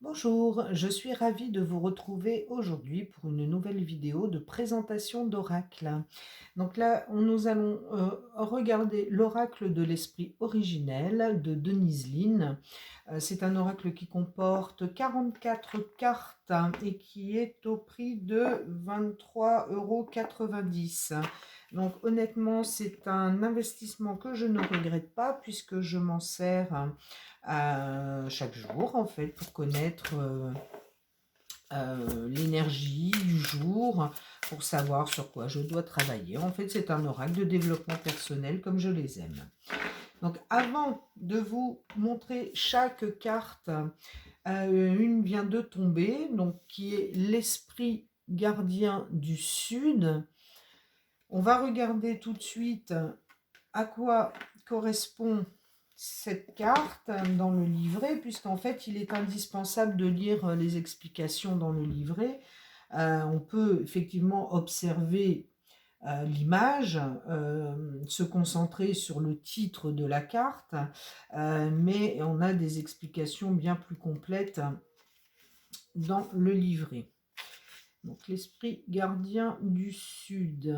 Bonjour, je suis ravie de vous retrouver aujourd'hui pour une nouvelle vidéo de présentation d'oracle. Donc là, nous allons regarder l'oracle de l'esprit originel de Denise Linn. C'est un oracle qui comporte 44 cartes et qui est au prix de 23,90 €. Donc honnêtement, c'est un investissement que je ne regrette pas puisque je m'en sers chaque jour en fait pour connaître l'énergie du jour, pour savoir sur quoi je dois travailler. En fait, c'est un oracle de développement personnel comme je les aime. Donc avant de vous montrer chaque carte, une vient de tomber, donc qui est l'esprit gardien du Sud. On va regarder tout de suite à quoi correspond cette carte dans le livret, puisqu'en fait, il est indispensable de lire les explications dans le livret. On peut effectivement observer l'image, se concentrer sur le titre de la carte, mais on a des explications bien plus complètes dans le livret. Donc, l'esprit gardien du Sud.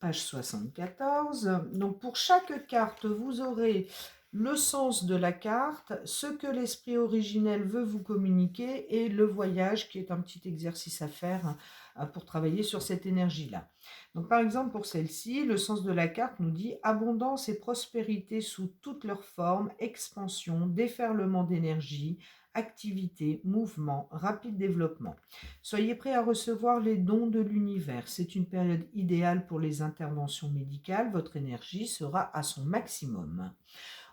Page 74. Donc pour chaque carte, vous aurez le sens de la carte, ce que l'esprit originel veut vous communiquer et le voyage qui est un petit exercice à faire pour travailler sur cette énergie-là. Donc par exemple pour celle-ci, le sens de la carte nous dit abondance et prospérité sous toutes leurs formes, expansion, déferlement d'énergie, activité, mouvement, rapide développement. Soyez prêts à recevoir les dons de l'univers. C'est une période idéale pour les interventions médicales. Votre énergie sera à son maximum.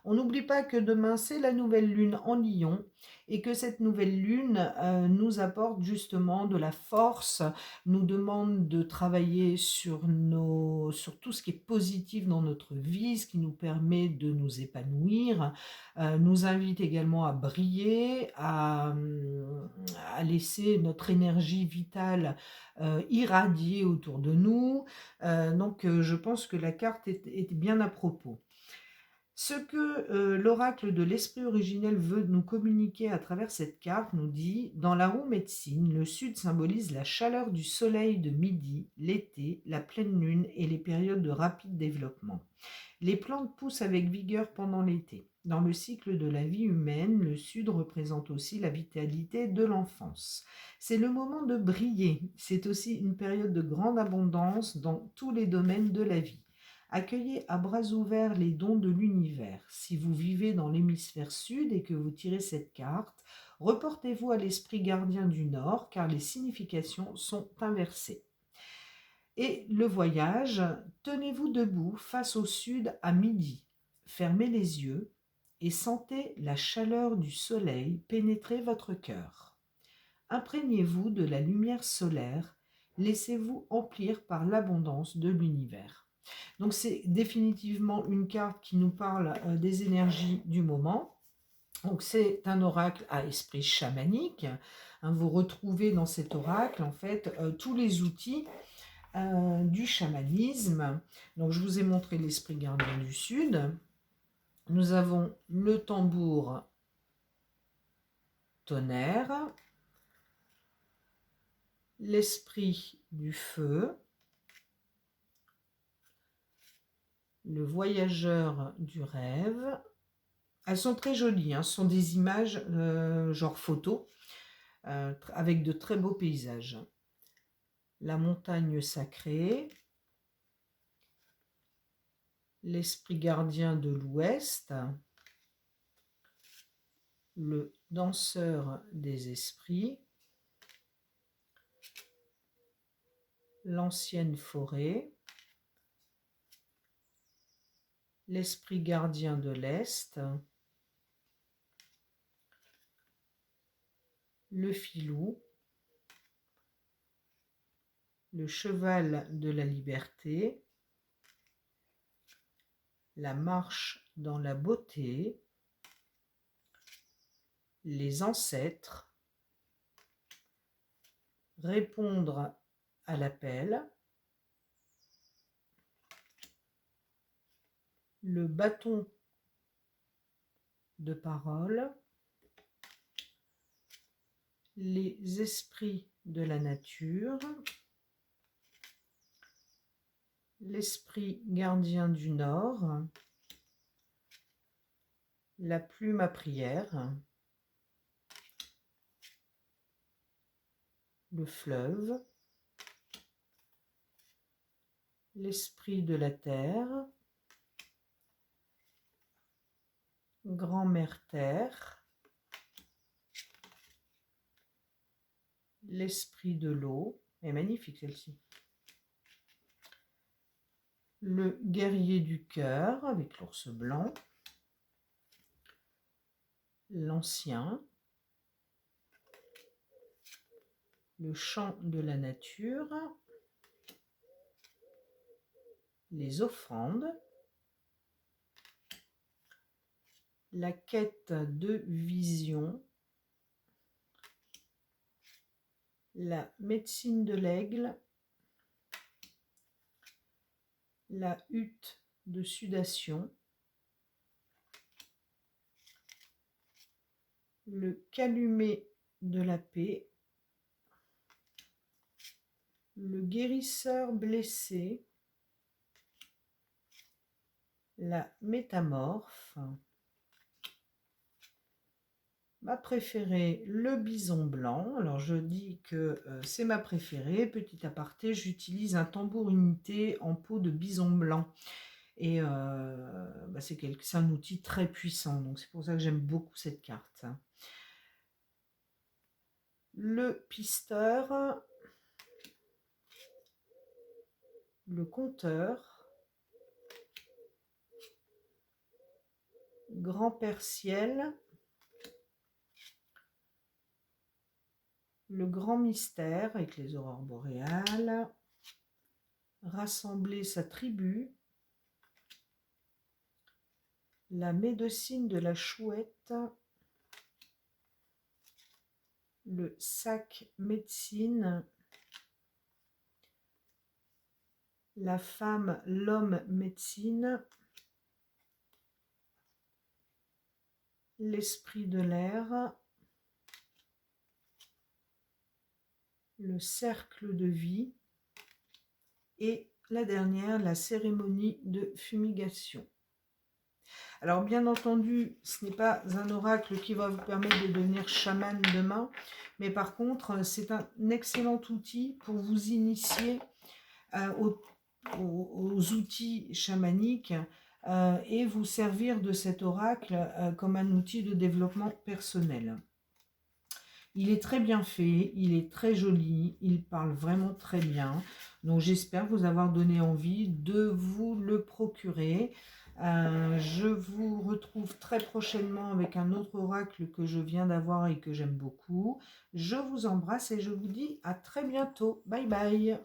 On n'oublie pas que demain, c'est la nouvelle lune en Lion et que cette nouvelle lune nous apporte justement de la force, nous demande de travailler sur tout ce qui est positif dans notre vie, ce qui nous permet de nous épanouir, nous invite également à briller, à laisser notre énergie vitale irradier autour de nous. Donc, je pense que la carte est bien à propos. Ce que l'oracle de l'esprit originel veut nous communiquer à travers cette carte nous dit: dans la roue médecine, le sud symbolise la chaleur du soleil de midi, l'été, la pleine lune et les périodes de rapide développement. Les plantes poussent avec vigueur pendant l'été. Dans le cycle de la vie humaine, le sud représente aussi la vitalité de l'enfance. C'est le moment de briller. C'est aussi une période de grande abondance dans tous les domaines de la vie. Accueillez à bras ouverts les dons de l'univers. Si vous vivez dans l'hémisphère sud et que vous tirez cette carte, reportez-vous à l'esprit gardien du nord car les significations sont inversées. Et le voyage, tenez-vous debout face au sud à midi. Fermez les yeux et sentez la chaleur du soleil pénétrer votre cœur. Imprégnez-vous de la lumière solaire, laissez-vous emplir par l'abondance de l'univers. Donc c'est définitivement une carte qui nous parle des énergies du moment. Donc c'est un oracle à esprit chamanique. Vous retrouvez dans cet oracle en fait tous les outils du chamanisme. Donc je vous ai montré l'esprit gardien du Sud. Nous avons le tambour tonnerre, l'esprit du feu, le voyageur du rêve. Elles sont très jolies, hein. Ce sont des images genre photo, avec de très beaux paysages. La montagne sacrée, l'esprit gardien de l'Ouest, le danseur des esprits, l'ancienne forêt, l'esprit gardien de l'Est, le filou, le cheval de la liberté, la marche dans la beauté, les ancêtres, répondre à l'appel, le bâton de parole, les esprits de la nature, l'esprit gardien du Nord, la plume à prière, le fleuve, l'esprit de la terre, grand-mère terre, l'esprit de l'eau, est magnifique celle-ci, le guerrier du cœur avec l'ours blanc, l'ancien, le chant de la nature, les offrandes, la quête de vision, la médecine de l'aigle, la hutte de sudation, le calumet de la paix, le guérisseur blessé, la métamorphe, ma préférée, le bison blanc. Alors je dis que c'est ma préférée. Petit aparté, j'utilise un tambour unité en peau de bison blanc. Et c'est un outil très puissant. Donc c'est pour ça que j'aime beaucoup cette carte. Le pisteur, le conteur, grand-père ciel, le grand mystère avec les aurores boréales, rassembler sa tribu, la médecine de la chouette, le sac médecine, la femme, l'homme médecine, l'esprit de l'air, le cercle de vie et la dernière, la cérémonie de fumigation. Alors bien entendu, ce n'est pas un oracle qui va vous permettre de devenir chaman demain, mais par contre, c'est un excellent outil pour vous initier aux outils chamaniques et vous servir de cet oracle comme un outil de développement personnel. Il est très bien fait, il est très joli, il parle vraiment très bien. Donc j'espère vous avoir donné envie de vous le procurer. Je vous retrouve très prochainement avec un autre oracle que je viens d'avoir et que j'aime beaucoup. Je vous embrasse et je vous dis à très bientôt. Bye bye.